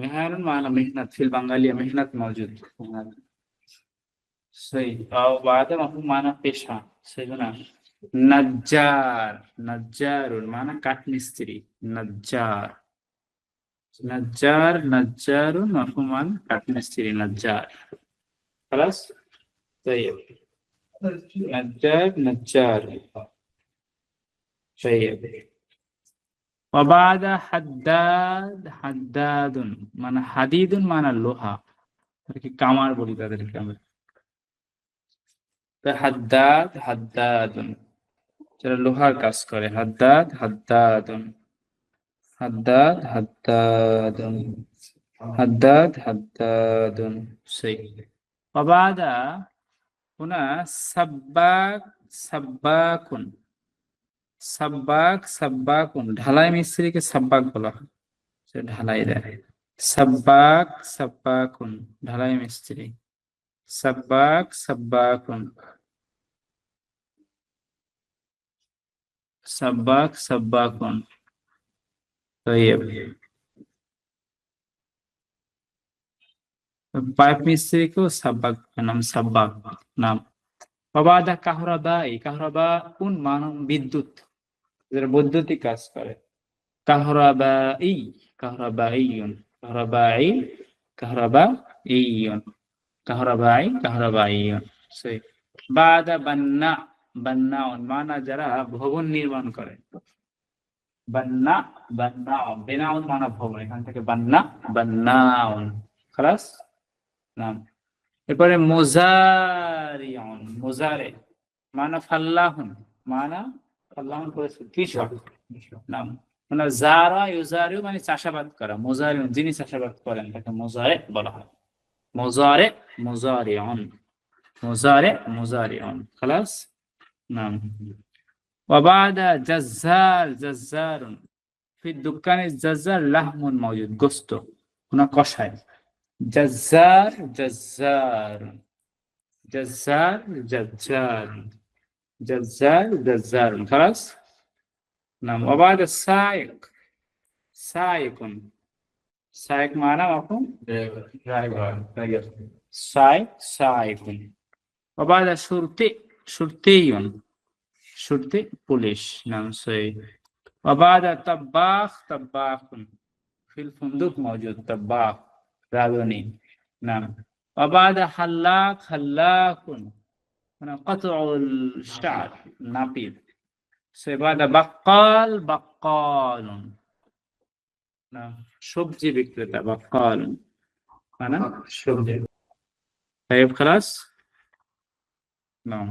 مهان معنى مهنة في البنغالية مهنة موجود. صحيح. أو بعد مفهوم معنى पेशा सही ना. नज्जार नज्जार माना काटमिस्त्री नज्जार नज्जार नज्जार मफहूम काटमिस्त्री नज्जार. خلاص طيب. نجار نجار. طيب. وبعد حداد حداد মানে হাদিদুন মানে লোহা আর কি কামার বলি তাদেরকে আমরা. তো হাদ্দাদ হাদ্দাদুন যারা লোহার কাজ করে হাদ্দাদ হাদ্দাদুন হাদ্দাদ হাদ্দাদুন হাদ্দাদ হাদ্দাদুন. সেই وبعد هنا سباك سباكun সাব্বাক সাব্বাকুন ঢালাই মিস্ত্রিকে সাব্বাক বলা হয়, সে ঢালাই দেয়. সাব্বাক সাব্বাকুন ঢালাই মিস্ত্রি. সাব্বাক সাব্বাকুন সাব্বাক সাব্বাকুন. طيب. পাইপ মিস্ত্রিকেও সাব্বাক নাম সাব্বাক নাম. বাবাদা কাহরাবাই কাহরাবাউন মানে বিদ্যুৎ যারা বৈদ্যুতিক কাজ করে. কাহরাবাই কাহরাবাইয়ুন কাহরাবাই কাহরাবাইয়ুন কাহরাবাই কাহরাবাইয়ুন. সেই বাদা বান্না বান্নাউন মানে যারা ভবন নির্মাণ করে. বান্না বান্নাউন বিনাউন মানে ভবন, এখান থেকে বান্না বান্নাউন. খালাস নাম. এরপরে মুজারিউন মুজারে মানে ফাল্লাহুন মানে ফাল্লাহুন করেছে কৃষক নাম. মানে জারা ইউজারিউ মানে চাষাবাদ করা. মুজারিউন যিনি চাষাবাদ করেন তাকে মুজারে বলা হয়. মুজারে মুজারিউন মুজারে মুজারিউন. খালাস নাম. وبعد جزار جزار في الدكان الجزار لحم موجود গোশত هنا কষায়. جزار جزار جزار جزار جزار جزار. خلاص نعم. وبعد السائق سائق سائق معنى مفهوم driver سائق سائق. وبعد شرطي شرطي شرطي পুলিশ নাম. সই. وبعد طباخ طباخ في الفندق موجود طباخ রাঁধুনি নাম. وبعد حلاق حلاق মানে قطع الشعر নাপিত. بعد بقال بقال নাম সবজি বিক্রেতা بقال মানে সবজি. طيب خلاص نعم.